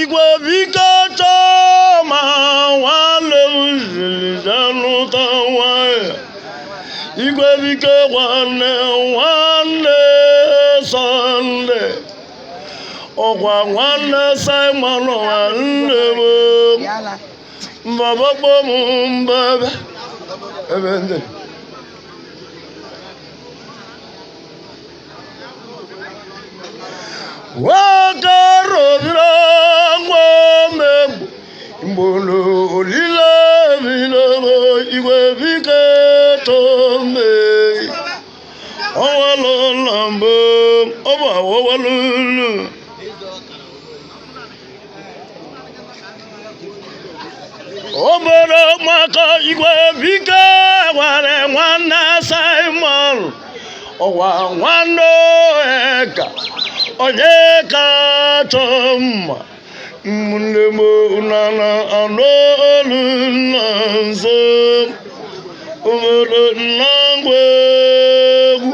Igwe bika chama wale uzilizanu tawaya Igwe bika wane Sunday Ogwa wane Simon wane Baba bomu mbebe Ebende Wakarobira ngwamembu Mbolo olile milego Igwe bike tombe Owalo lambo Oba wawalulu Oboro maka Igwe bike Ware mwana Simon Owa wano eka Onyeka choma Mulemo unana anolu nanzo Umoro nangwegu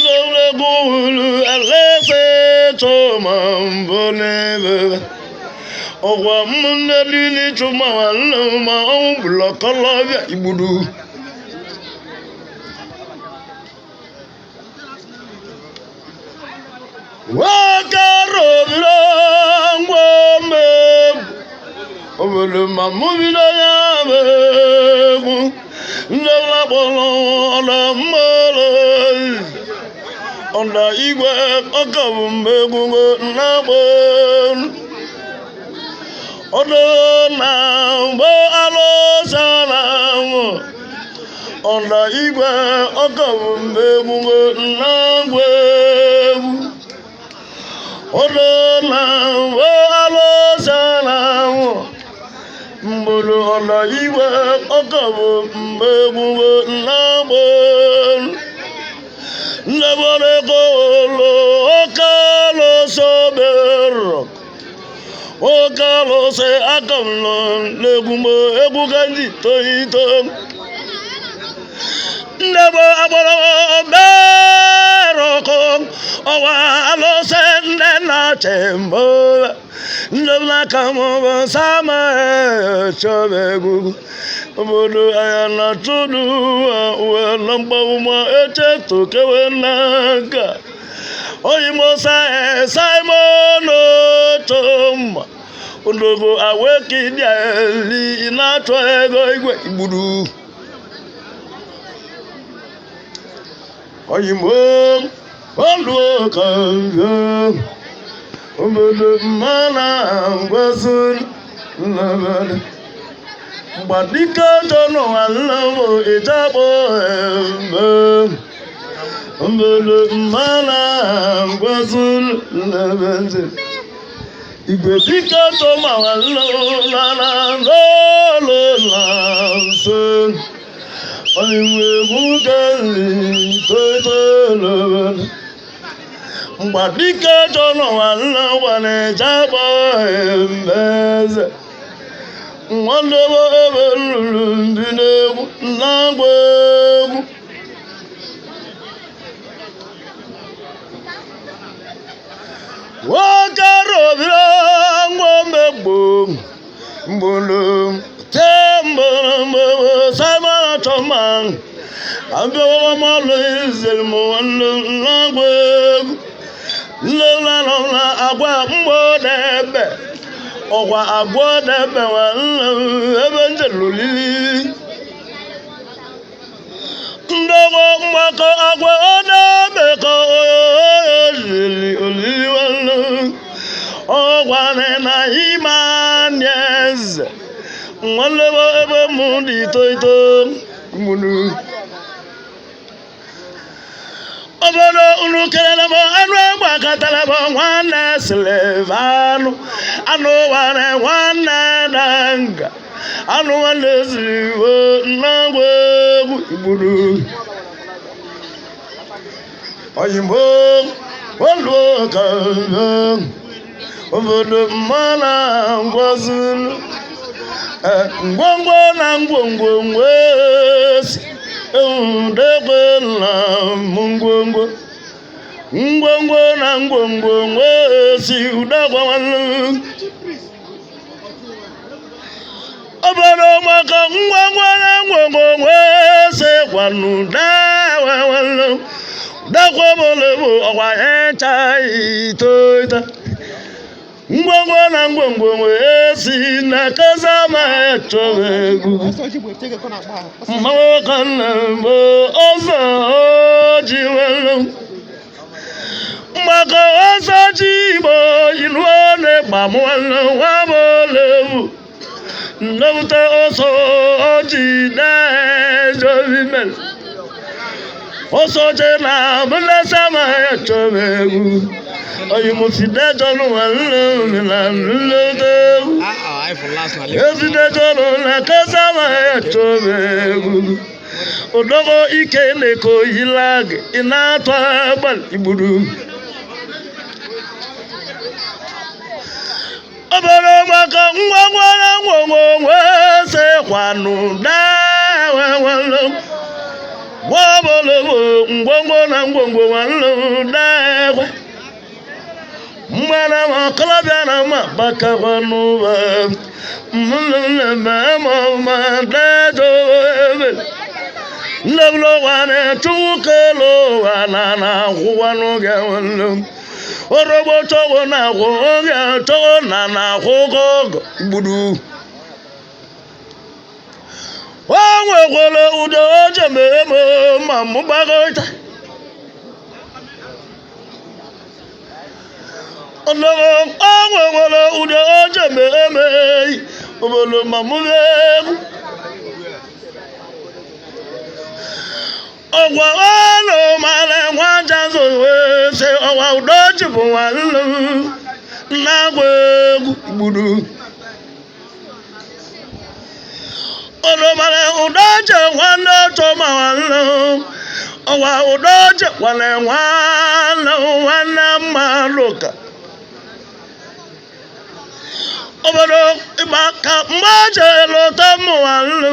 Lewegu alese choma mbonebe Owa munelini choma walama Blakalavya ibudu Wakarobira ngwamembu Obele mamubida yabebu Ndela bolo ona mele Onda igwe okabumbebu nabon Odo na mbo alo salamu Onda igwe okabumbebu nabwebu Odola alo salamu Mbulu ola iwe okabu mbebu nabon Nabone kolo okalo sobero Okalo se akamno negumbo ebuganji toito Nebo abolo beroko Owa alo sende na chembo Ndabla kamo sama chobe Obodo ayana tudu Uwe lamba uma eche toke wenaka Oyimo Simon Otoma Undogo aweki diali Inato ego igwe ibudu Oyimo Ondo kanga Obodo mana ngwasun Nabada Mbadika tono alawo itabo embe Obodo mana ngwasun Nabada Igwe bika toma alawo Nana lolo lansun Oyimwe mugali Toto Nabada Mbadika tono alawo Itabo embe Mwandebo ebelulu ndinegu nagwegu Wakarobira ngwamegbo Mbulu tembo Simon Toman Ambewa malo izilmu nagwegu Lola agwa mbodebe Owa agwodebe ebe njeluli Ndogo mwako agwodebe ko olili wanu Owa nena imanyeze Mwalebo ebe mundi toito Munu obodo unu kelele m anụ agbakọtara m nwanne Silvanụ anụ wara nwanne Danga anụ nwanne ziriwo nnagwa egwu igburu oyimbo oluoka obodo mmana ngwazulu ngwongwo na ngwongwo nwesi eudekwe na ngwongwo ngwongwo na ngwongwo nwesi udakwa nwanne obodo maka ngwongwo na ngwongwo nwesi kwanu dawa nwanne dakwa bolebo ọkwa echa itoita ngwongwo na ngwongwo nwesi na kazama echobegu mmanwụ ka nna mbụ ọzọ ji nwere maka ọzọ ji igbo ilu na-egba mụnne nwa bolebu nnepụta ọsọ ji na-ejobi mere ọsọ je na mụlesama echobegu oyi mo fi dẹjọ nu wà lónìí là ń lóde esi dẹjọ nu na kẹsàmà ẹtọ bẹẹgùgù odogo ike neko yilag iná atọ ẹgbẹl igburu obere maka ngwangwa na ngwongwo nwese kwanu dawewelo gwọbọlebo ngwongwo na ngwongwo nwanne daekwe mwana makalabya na mabaka nuba mwana mama dato leblo wane tukelo wana na kwanu gawo orobo to na wo ga to na gogo budu wanwe kwele udo jememe mamu bagota ọlọ́wọ́ àwọn ọmọlọ ọdẹ ọjọ́ mẹ́rẹ́mẹ́ ọmọlọ màmúlẹ́mú ọgbà ọlọ màlẹ̀ wọn jáde òwe ṣe ọwà ọdọ́ jìbò wà lọ lágbègbè gbùdù ọlọ màlẹ̀ ọdọ́ jẹ wọn lọ́tọ̀ mà wà lọ ọwà ọdọ́ jẹ wọn lẹ̀ wọn lọ wọn lẹ́ máa lọ́kà obodo ịgbaka mgbaje lọta mụnwanne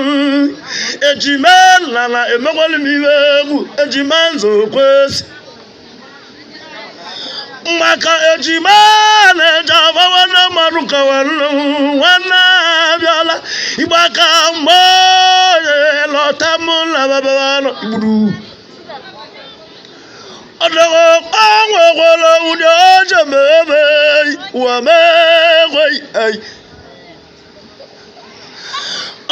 ejime nana emekwali m iwe egwu ejime nzokwesi maka ejime na-eje agba nwanne mmadụ ka nwanne abịala ịgbaka mgbaje lọta mụ na babawanọ igburu ọdọgọ anwekwala ụdị ọjọ mebe ụwa megwe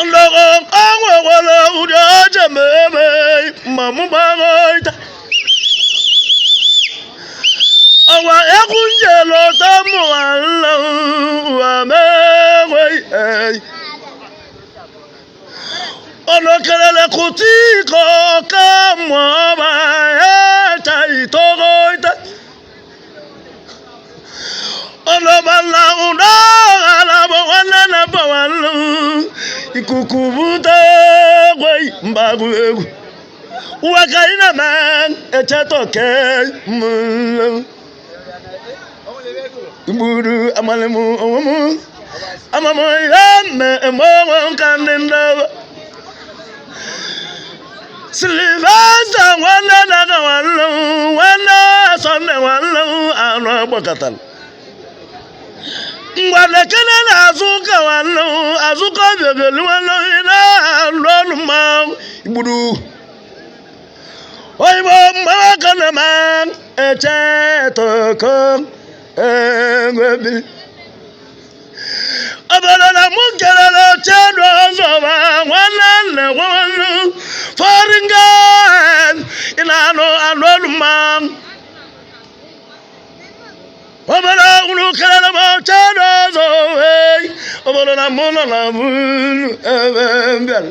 ọdọgọ anwekwala ụdị ọjọ mebe ma mụ gbagoita ọwa egwu nje lọta mụ nwanne ụwa megwe ọlọkelele kutiko kama ọba ẹta ìtọgọta ọlọbala ụdọ alabọ nwanne na bọwalụ ikuku bute egwe mbagu egwu uwe ka ị na-eme echetọke mụlụ igburu amalịmụ onwemụ amamụ ihe mme mgbe onwe nka ndị ndọba Sylvester nwanne daga nwanne nwanne Sunday nwanne anụ agbakọtara ngwanne kene na-azụ ụka nwanne azụkọ bịabịali nwanne na-alụ ọnụ mmanwụ igburu oyibo mgbawa ka na-eme echetọkọ egwebili obodo na mụ kelere chedu ọzọ ma nwanne nne nwanne foreign girl ị na-anụ ọnụ mmanwụ obodo unu kelere m chedu ọzọ obodo na mụ nọ na mụ ebe mbịara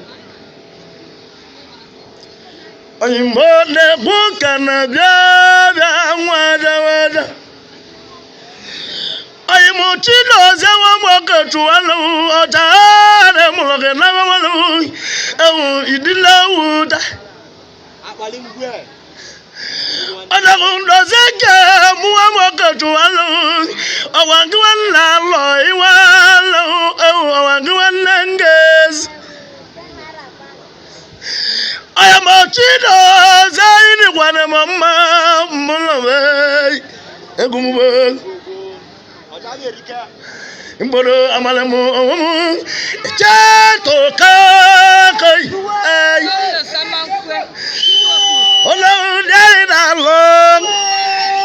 oyimo na-ekwu ka na bịa nwada oyimo Chidozie Nwamokechuwalu ọchara mụrụ gị na mmanụ ewu idile wuta ọdọkụ ndozi ke Nwamokechuwalu ọwagịwa nna alọ iwe alụ ewu ọwagịwa nne ngezi oyimo Chidozie inikwana mama mmụlọwe egumugbe Mboro amalemu chato kakai ay Ola dai na long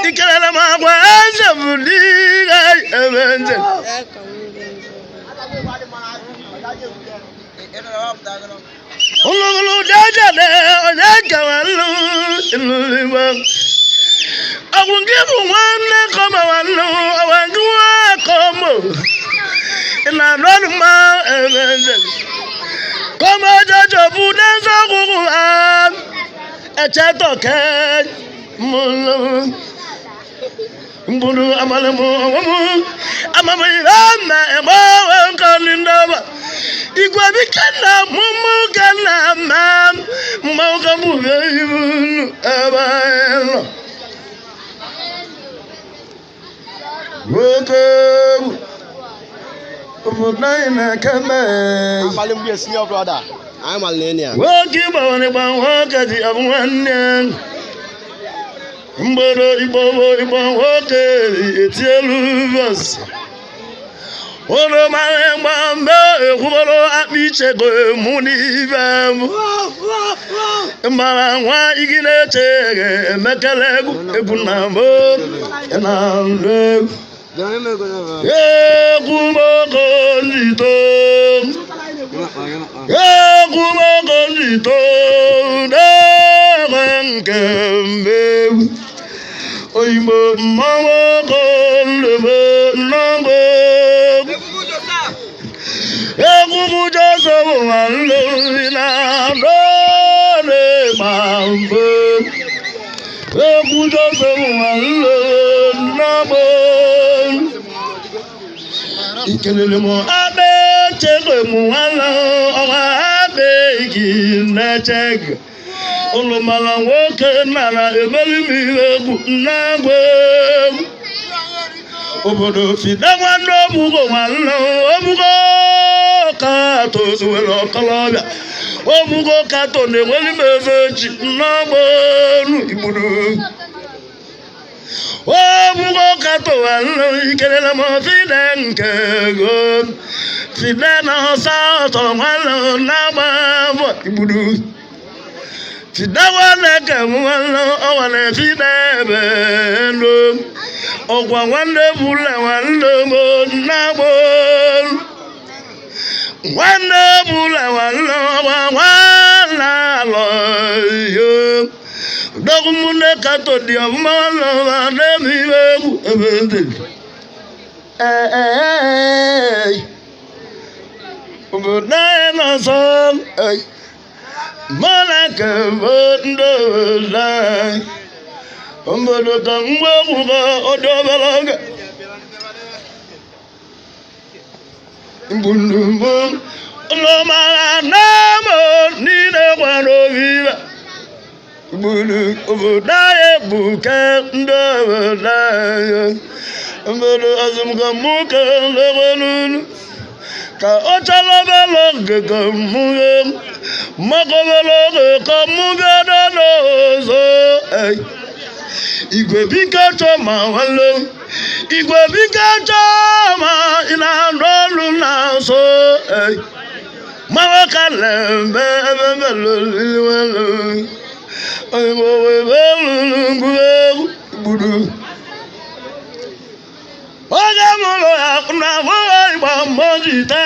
ikala ma kwa azabuli ay evenze Ola daja de kawalu ilima Agungibu wane kama wanu awanguwa komo ina noluma evenze Kama jajo budenza kukuhan echeto ke mulu Mbulu amalemu amamilana kaninaba Igwa bikana mumu kana mam Mauka mubeyunu abayelo Welcome. Naina kame. Amalim be senior brother. I'm Alenia. Welcome on the Wakati of one. Mboro ibo woke etieluvas. Oro mamba ekuboro abichego munivem. Mara nwa iginete mekelegu ebunambo enamle. Kumogolito Kembe Oyimo mama kolebe nango Ekumujoso walo ina dole mambo Ekumujoso walo nango Ikelele mo abe chegwe mo wala owa abe igi na chegwe Olumala nwoke nara emeli mi egwu nnagwe Obodo fidawa n'obugo nwanne obugo kato zuwere ọkọlọbịa Obugo kato na-enweli m eveji nnagwe igburu Obugo kato nwanne ikelele m fide nke ego Fide na ọsa ọtọ nwanne nnagwe igburu Fidawana kamwalo awane fidebe no Ogwa wande bula wando mo nabo Wande bula wando wana lo yo Dogumune kato dia malo wane miwebu ebende Obodae no son Malaka bondo la Ombodo kangwa buga odobalaga Mbulumbo Lo mala namo nina kwano viva Mbulu obodaye buka ndobalaga Ombodo azumka muka lewanunu Ka ochalobelo gekamuye Makobelo gekamuye dodozo Igwe bika choma walo Igwe bika choma ina rolu na so Mawaka lembe ebebelo liwelo Oyimowe belu nguwe Oga mulo ya kuna mwa iba mojite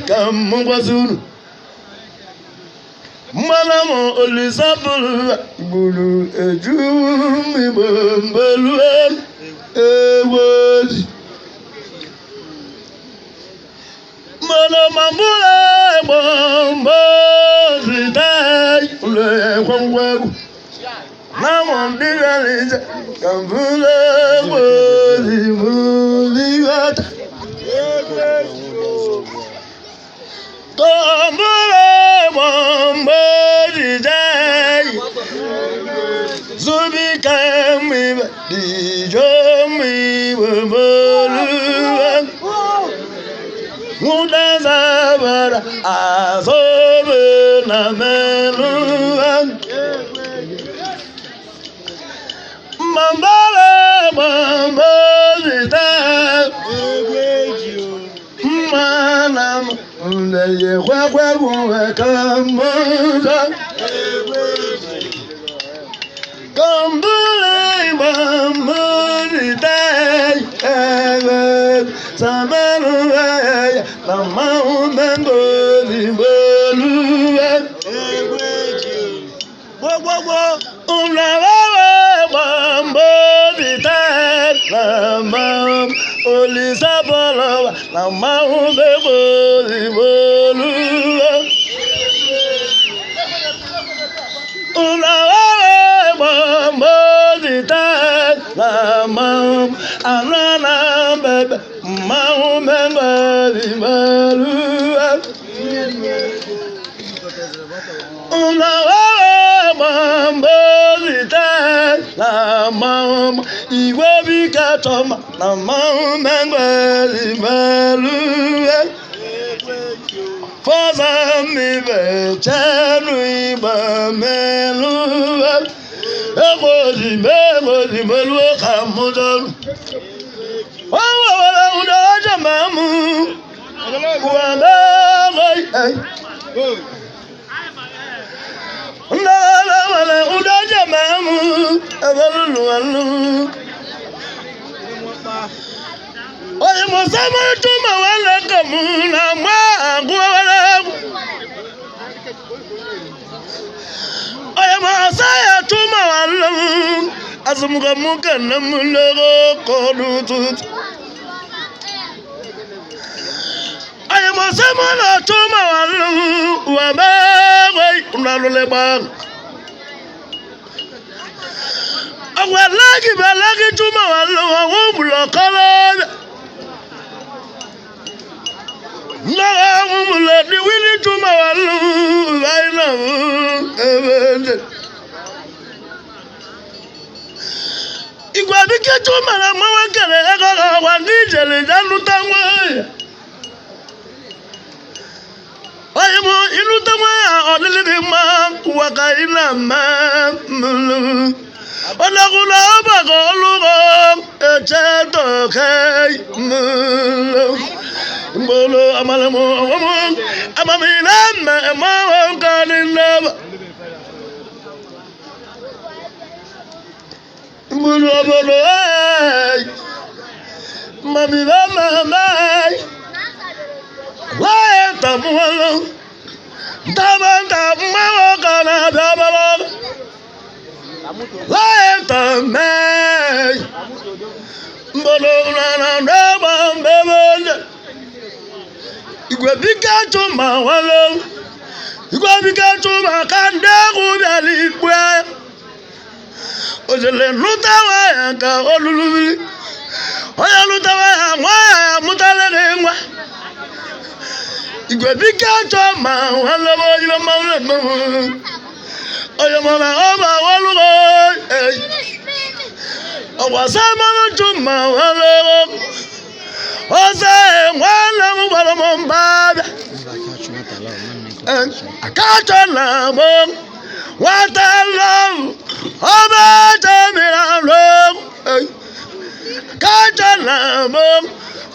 kamungwazunu Malamo olisabulu bulu ejumi bambelu ewozi Malamo mula mojite ule kwangwagu Namon digalija kambule muligata kambule mambojijai zubi kami dijomi boluan muda zabara azobe nameluan Mambala mambazita manam leye kwakwa kamuza kambule mambazita samalu namaumengo libelua Olisabolo na maumbe bolu una mambo dita na maum anana bebe maumbe bolu una mambo dita na maum iwe bikatoma na maum bolu Faza mi chanu iba melu emoji melu kamudon wala uda jamamu wala ai wala uda jamamu abalu Oye mosama tuma wala kamuna wala Oye masaya tuma wala azumuka muka namulego kodutut Oye mosama tuma wala wabawai unalole bang Awalagi balagi tuma wala wabula kala Nagamula di wili tuma walu laina evende Igwa bike tuma na mawakele ega wandijele janu tangwa Ayemo inu tangwa odilidi ma wakaina ma Onagula bago lugo echeto kei Mbolo amalamo amamina ma kanina Mbolo bolo ay mami mama Wae tamualo Tabanta mawo kana babalo Wae tamay Mbolo na bebe Igwe bika tuma walo Igwe bika tuma kande kubali kwe Ojele nutawa ya ka olulubili Oya nutawa ya mutalere ngwa Igwe bika tuma walo Igwe maule Oya mama oba walugo Owasama tuma walo Ose mwana mubalo mbaba Akacho na mo Watalo Oba jamira lo Akacho na mo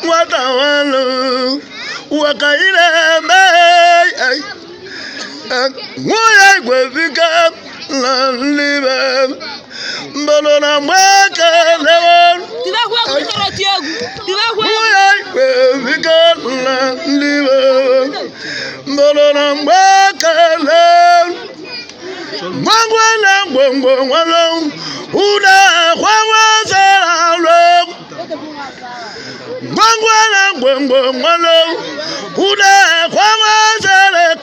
Watawalo Wakaile me Mwoya gwevika Na libe Mbalo na mwaka lewon Mbona mbakala Mwangwana mwangwana Uda kwa zalo Mwangwana mwangwana Uda kwa zalo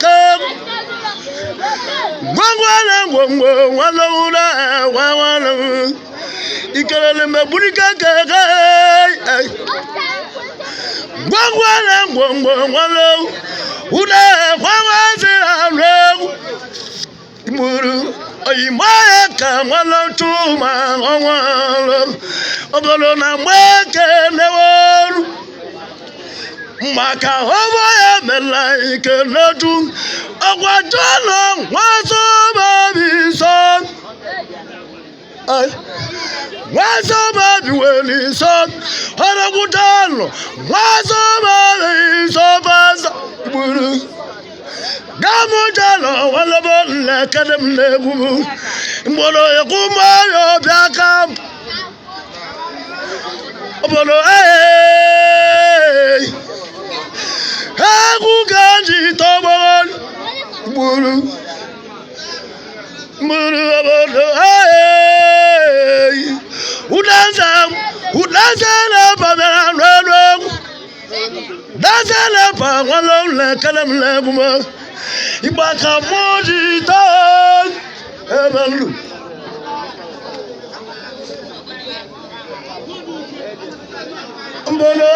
Mwangwana wala wala ikalale maburika kaka gwagwala gwangwala uda kwawazira rewu imuru oyimaya ka wala tuma wala obolo na mweke neworu maka hobo ya melaike natu agwajolo waso babiso waso babi weni so haragutalo waso babiso basa buru gamujalo walabo la kadam nebu mbolo yakuma yo byaka obolo Ganji tobon muru abodo udanza la pamela no danza la pa wala la kalam la buma ibaka moji ta ebalu mbono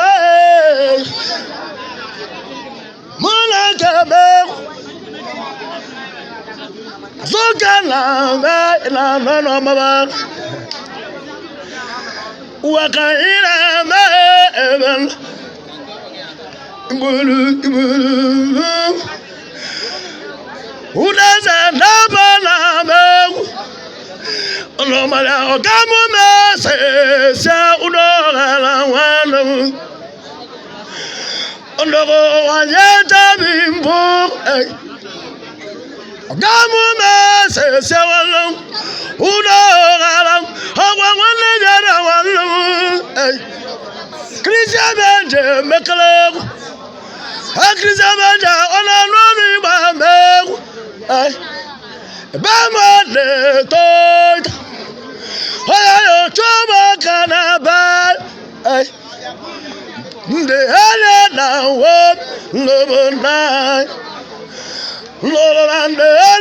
Mona kabe Zogala ila no mama Wakaira ma eben Bulu Udaza nabala me Olomala okamu me se udora wanu Ondogo wanyeta bimbo Gamu me se walum Udora hawa wana jara walum Krisia benje mekalo Krisia benje ona noni ba me Ba mo le toita Oya yo choba kana ba The hell now what love night Lord and the hell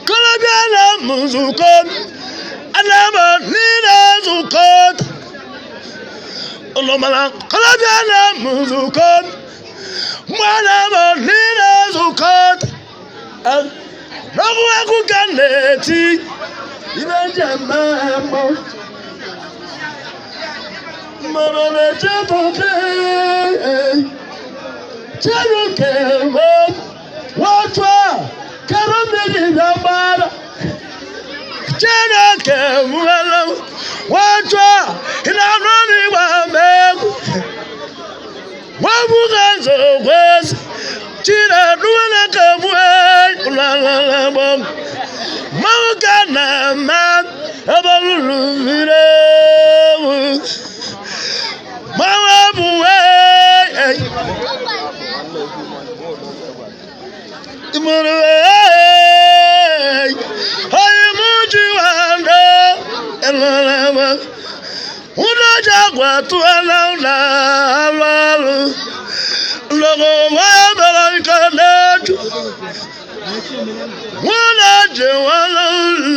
Colombiana Muzukon Anama Nina Zukot Olomala Colombiana Muzukon Manama Nina Zukot and Naku Ganeti Even Jamamo Marone Chapoke Charuke Watwa Karame Yamara Charuke Muala Watwa Inanoni Wame Wabuganzo West Chira Duana Kamwe La Bom Maukana Man Abalulu Mama buwe Imuru Hayi muji wanda Elama Una jagwa tu alaula alalu Logo wabala ikanetu Una jewala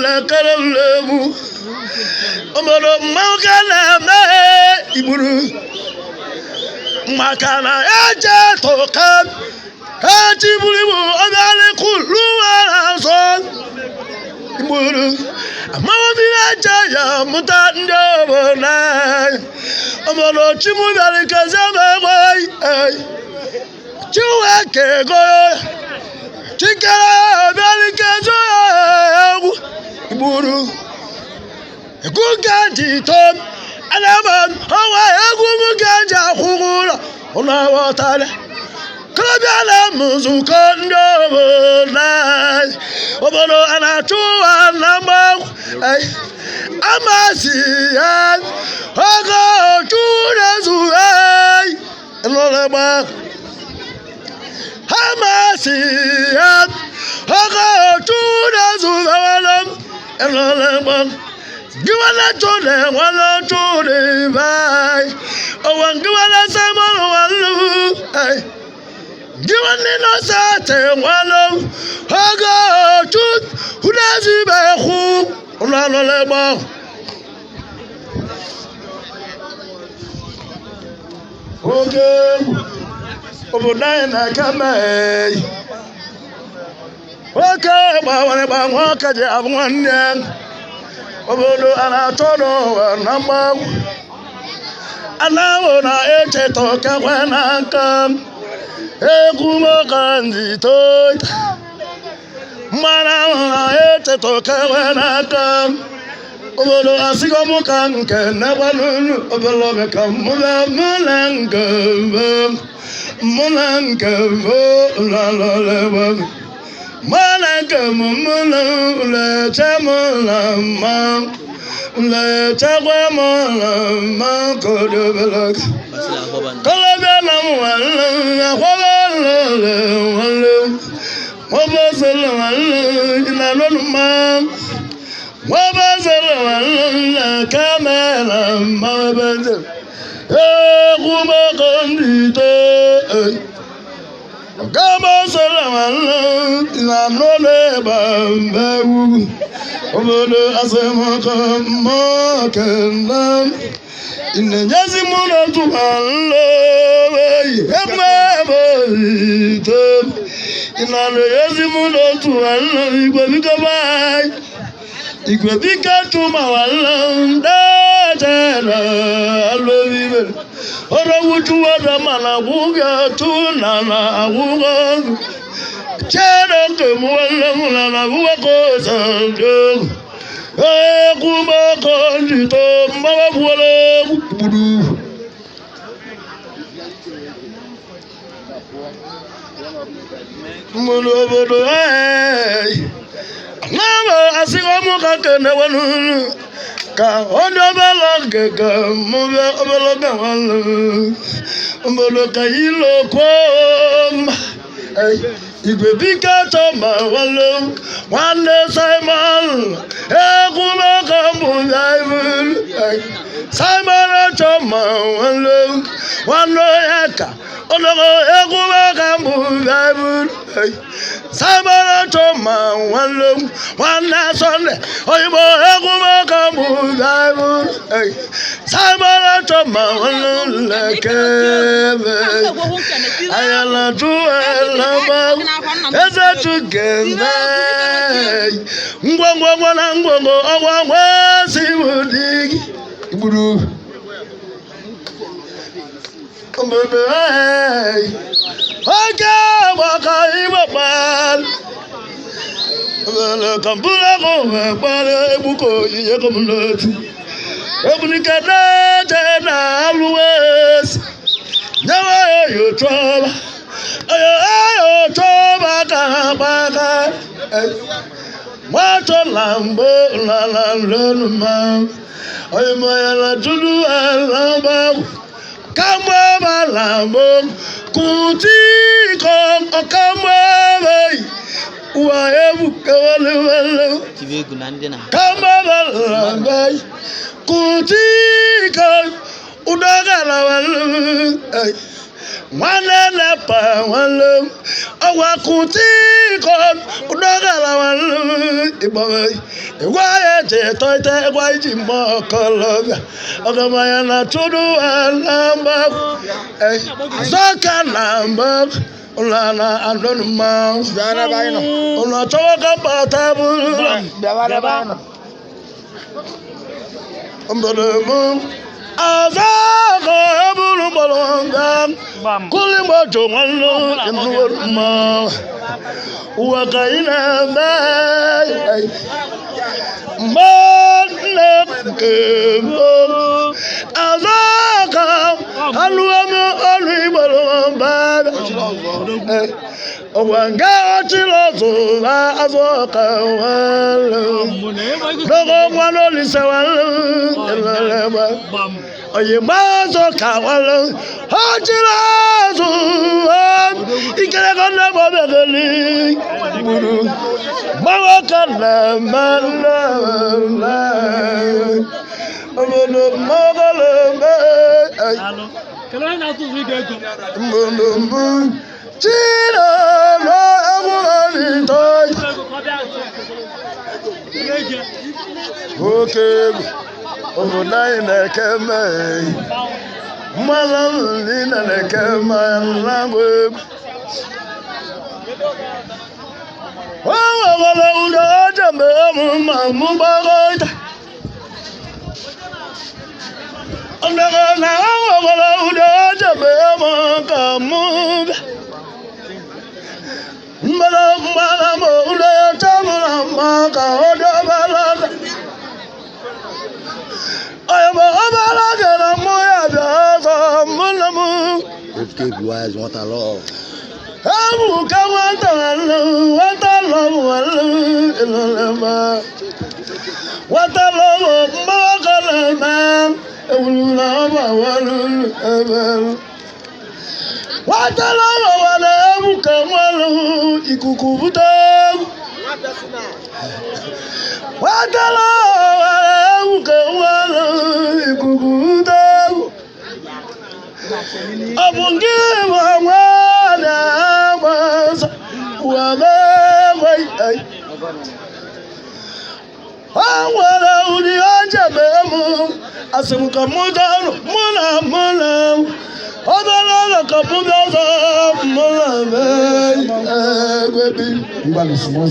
lakaramu Omoro maukana me Imuru Makana eje tokan Kajibulibu Adale kuluwa son Imuru Amawabira jaya Mutando na Amalo chimu bari kazama wai Chuwake goyo Chikara bari kazo Imuru Guganti tom Alaman hawa egumuganja khugula ona watala Kabyala muzukondo na Obolo anatuwa namba Amasiyan Hago chuna zuhai Eloleba Amasiyan Hago chuna zuhawalam Eloleba Giwana chone vai Owan giwana samano walu Giwani no sate walo haga chut hudazi be khu unalo leba oge obodai na kame oke ba wale ba ngoka je abwanne obodo ana todo na ma anawo na eche to ka wana kam ekumo kanzito mana ete toka wanaka obolo asigo mukanke na banunu obolo bekamula mulanka la la la malaka mumula la chamula la chagwa ma kodobelak kalabana wala wabazala ina nonuma wabazala kamera mabaza kuma kandito kabazala ina none bambu obodo asema kama inna yazimuna tuhallo hemabito inna yazimuna tuhallo igwebika tumawalla ndajara alwebibe orawutu wadamana wuga tunana wuga chera kemuwalla mulana wuga kosanjo kuma kandito mawabuwala budu mulobodo nama asigomu kakene wanu ka odobelo gege mube obelo gawalo mbolo kayilo kwom igwebika toma walo wande Simon ekuma kambu yaibul Simon toma walo wando yaka onogo ekuma kambu yaibul Simon toma walo wanda sonde oyibo ekuma kambu yaibul Simon toma walo lekebe ayala tuela eze tugenda ngwangwa na ngwongo ogwangwa siwudigi iburu mbebe oge waka ibabal bele kambula ko bale ebuko yiye komloti ebunikada tena always nyawa yo troba ayo troba baka wato lambo la luma ayo la tudu alamba kamba balambo kuti ko kamba bai wa ebu kawale tibe gunandena kamba balambo kuti ko udagala wale Wanana pa walo awakuti kon udagala walo ibawe iwaye je toite iwaji mokologa agamaya na tudu alamba zaka namba ulana andonuma dana baino una toka patabu dana baino ambodemu azago ebulu bolonga kulimo jomalo enuruma wakaina mai manekemo azaga aluamo oluibolomba wanga chilozo azoka walo dogo wano lisawalo eleleba oye mazo kawalo hachilozo ikere kona bobegeli buru mawakala manala omono mogale ay kala na tu vigego Chino no amoni toy. Okay, over nine keme. Malam lina keme langwe. Wala uda jambe mumbagoita. Ndaga na wala uda jambe makamuga. Mbala mo uda tamula maka oda balada. Ayaba abala gana moya biasa mulamu. FK Wise want a love. Amu kawanta walu ilolema. Watalo makalema ululama walu ebel. Watalo wala mukamalu ikukubuta. Watalo wala mukamalu ikukubuta. Abungi mwana basa wabewai ai. Awala udi ajabemu asemuka mudano mula. Odala kapudaza mula be. Mbali small.